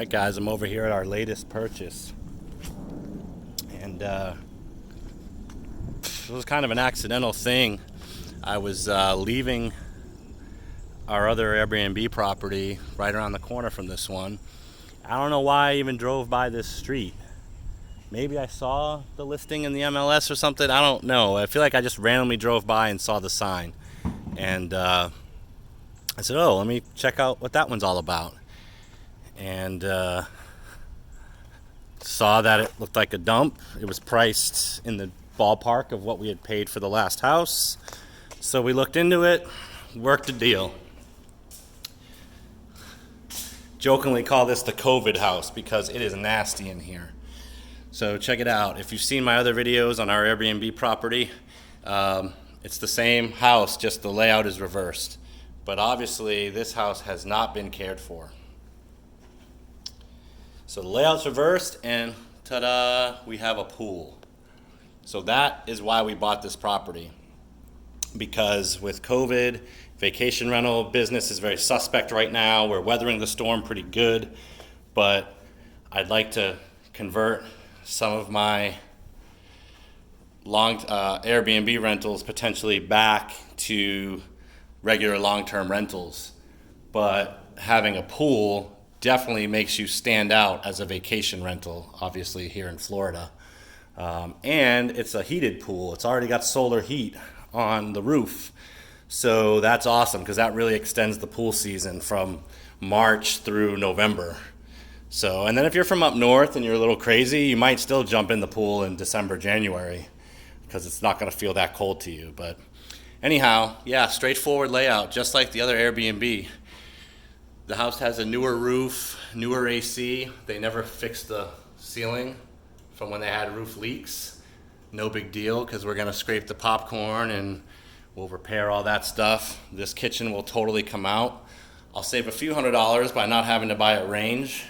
Alright guys, I'm over here at our latest purchase, and it was kind of an accidental thing. I was leaving our other Airbnb property right around the corner from this one. I don't know why I even drove by this street. Maybe I saw the listing in the MLS or something, I don't know. I feel like I just randomly drove by and saw the sign, and I said, oh, let me check out what that one's all about. And saw that it looked like a dump. It was priced in the ballpark of what we had paid for the last house. So we looked into it, worked a deal. Jokingly call this the COVID house because it is nasty in here. So check it out. If you've seen my other videos on our Airbnb property, it's the same house, just the layout is reversed. But obviously this house has not been cared for. So the layout's reversed, and ta-da, we have a pool. So that is why we bought this property. Because with COVID, vacation rental business is very suspect right now. We're weathering the storm pretty good, but I'd like to convert some of my long Airbnb rentals potentially back to regular long-term rentals. But having a pool definitely makes you stand out as a vacation rental, obviously here in Florida. And it's a heated pool. It's already got solar heat on the roof. So that's awesome because that really extends the pool season from March through November. So, and then if you're from up north and you're a little crazy, you might still jump in the pool in December, January, because it's not going to feel that cold to you. But anyhow, yeah, straightforward layout, just like the other Airbnb. The house has a newer roof, newer AC. They never fixed the ceiling from when they had roof leaks. No big deal, because we're gonna scrape the popcorn and we'll repair all that stuff. This kitchen will totally come out. I'll save a few $100s by not having to buy a range,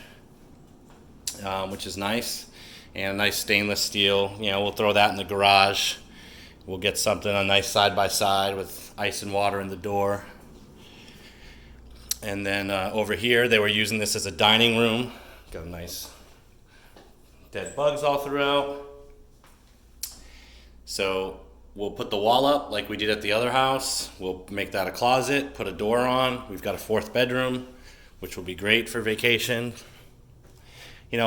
which is nice. And a nice stainless steel, we'll throw that in the garage. We'll get something, a nice side-by-side with ice and water in the door. And then over here, they were using this as a dining room. Got a nice dead bugs all throughout. So we'll put the wall up like we did at the other house. We'll make that a closet, put a door on. We've got a 4th bedroom, which will be great for vacation.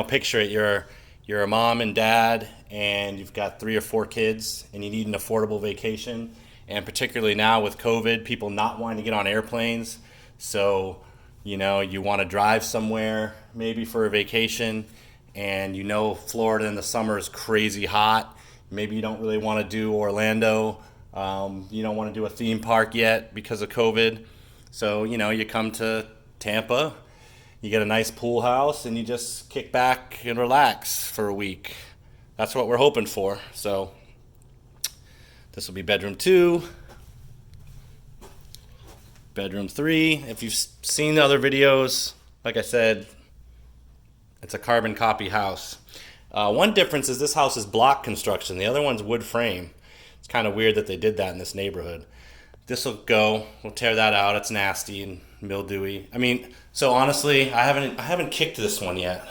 Picture it, you're a mom and dad, and you've got 3 or 4 kids, and you need an affordable vacation. And particularly now with COVID, people not wanting to get on airplanes. So, you want to drive somewhere, maybe for a vacation, and Florida in the summer is crazy hot. Maybe you don't really want to do Orlando. You don't want to do a theme park yet because of COVID. So, you come to Tampa, you get a nice pool house, and you just kick back and relax for a week. That's what we're hoping for. So, this will be bedroom 2. Bedroom 3, if you've seen the other videos, like I said, it's a carbon copy house. One difference is this house is block construction. The other one's wood frame. It's kind of weird that they did that in this neighborhood. This will go. We'll tear that out. It's nasty and mildewy. So honestly, I haven't kicked this one yet.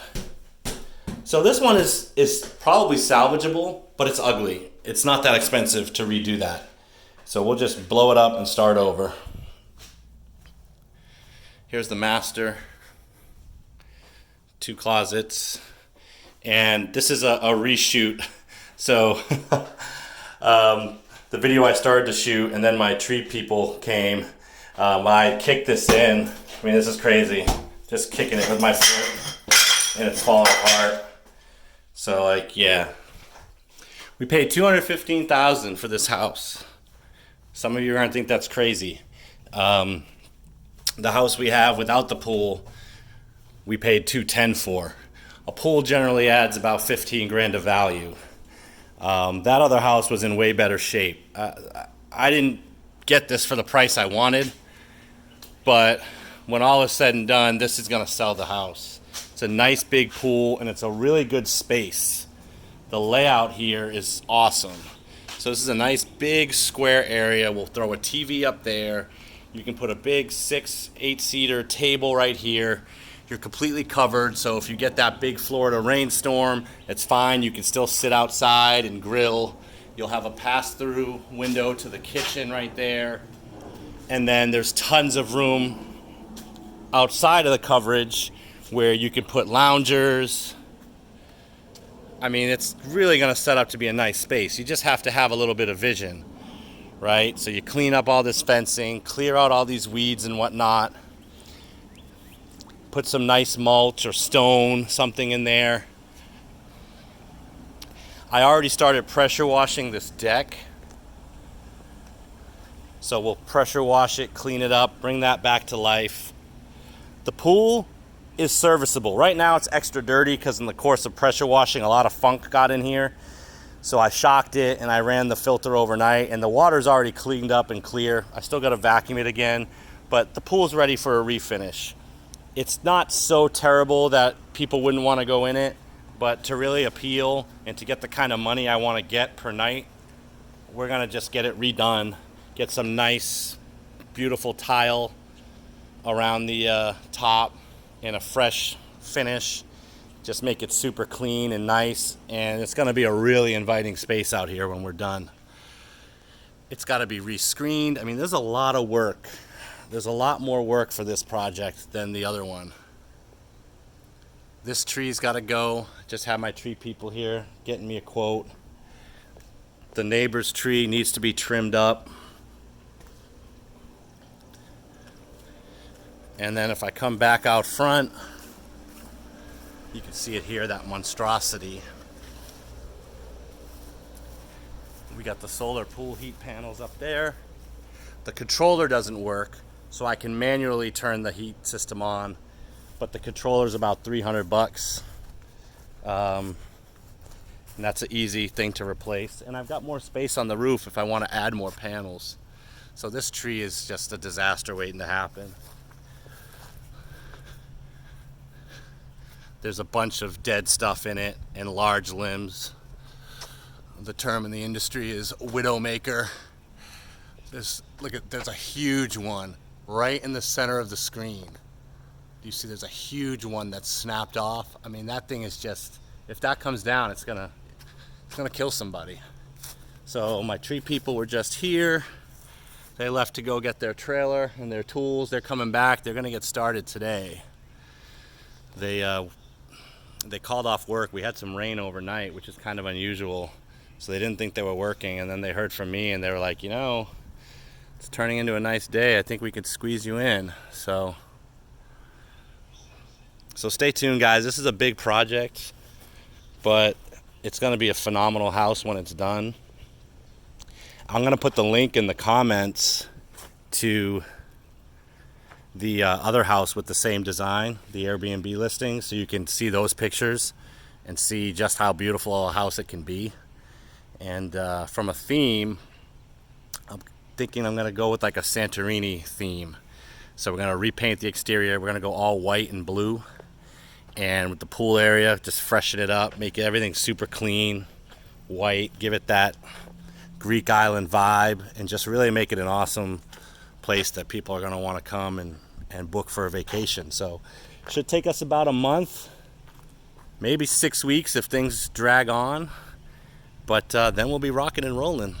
So this one is probably salvageable, but it's ugly. It's not that expensive to redo that. So we'll just blow it up and start over. Here's the master, 2 closets, and this is a reshoot. So the video I started to shoot, and then my tree people came. I kicked this in. This is crazy. Just kicking it with my foot, and it's falling apart. So we paid $215,000 for this house. Some of you are gonna think that's crazy. The house we have without the pool, we paid $210,000 for. A pool generally adds about $15,000 of value. That other house was in way better shape. I didn't get this for the price I wanted, but when all is said and done, this is gonna sell the house. It's a nice big pool, and it's a really good space. The layout here is awesome. So this is a nice big square area. We'll throw a TV up there. You can put a big 6-8 seater table right here. You're completely covered, so if you get that big Florida rainstorm, it's fine. You can still sit outside and grill. You'll have a pass-through window to the kitchen right there. And then there's tons of room outside of the coverage where you can put loungers. I mean, it's really going to set up to be a nice space. You just have to have a little bit of vision, right? So you clean up all this fencing, clear out all these weeds and whatnot, put some nice mulch or stone, something in there. I already started pressure washing this deck. So we'll pressure wash it, clean it up, bring that back to life. The pool is serviceable. Right now it's extra dirty because in the course of pressure washing, a lot of funk got in here. So I shocked it and I ran the filter overnight, and the water's already cleaned up and clear. I still got to vacuum it again, but the pool's ready for a refinish. It's not so terrible that people wouldn't want to go in it, but to really appeal and to get the kind of money I want to get per night, we're going to just get it redone. Get some nice, beautiful tile around the top and a fresh finish. Just make it super clean and nice, and it's going to be a really inviting space out here when we're done. It's got to be rescreened. I mean, there's a lot of work. There's a lot more work for this project than the other one. This tree's got to go. Just have my tree people here getting me a quote. The neighbor's tree needs to be trimmed up. And then if I come back out front, you can see it here, that monstrosity. We got the solar pool heat panels up there. The controller doesn't work, so I can manually turn the heat system on, but the controller's about $300. And that's an easy thing to replace. And I've got more space on the roof if I want to add more panels. So this tree is just a disaster waiting to happen. There's a bunch of dead stuff in it and large limbs. The term in the industry is widowmaker. There's a huge one right in the center of the screen. Do you see there's a huge one that's snapped off? I mean, that thing is just, if that comes down, it's gonna kill somebody. So my tree people were just here. They left to go get their trailer and their tools. They're coming back. They're gonna get started today. They called off work. We had some rain overnight, which is kind of unusual. So they didn't think they were working, and then they heard from me and they were like, you know, it's turning into a nice day. I think we could squeeze you in. So stay tuned, guys. This is a big project, but it's going to be a phenomenal house when it's done. I'm going to put the link in the comments to the other house with the same design, the Airbnb listing, so you can see those pictures and see just how beautiful a house it can be. And from a theme, I'm thinking I'm going to go with like a Santorini theme. So we're going to repaint the exterior. We're going to go all white and blue. And with the pool area, just freshen it up, make everything super clean, white, give it that Greek island vibe, and just really make it an awesome place that people are going to want to come and book for a vacation. So it should take us about a month, maybe 6 weeks if things drag on, but then we'll be rocking and rolling.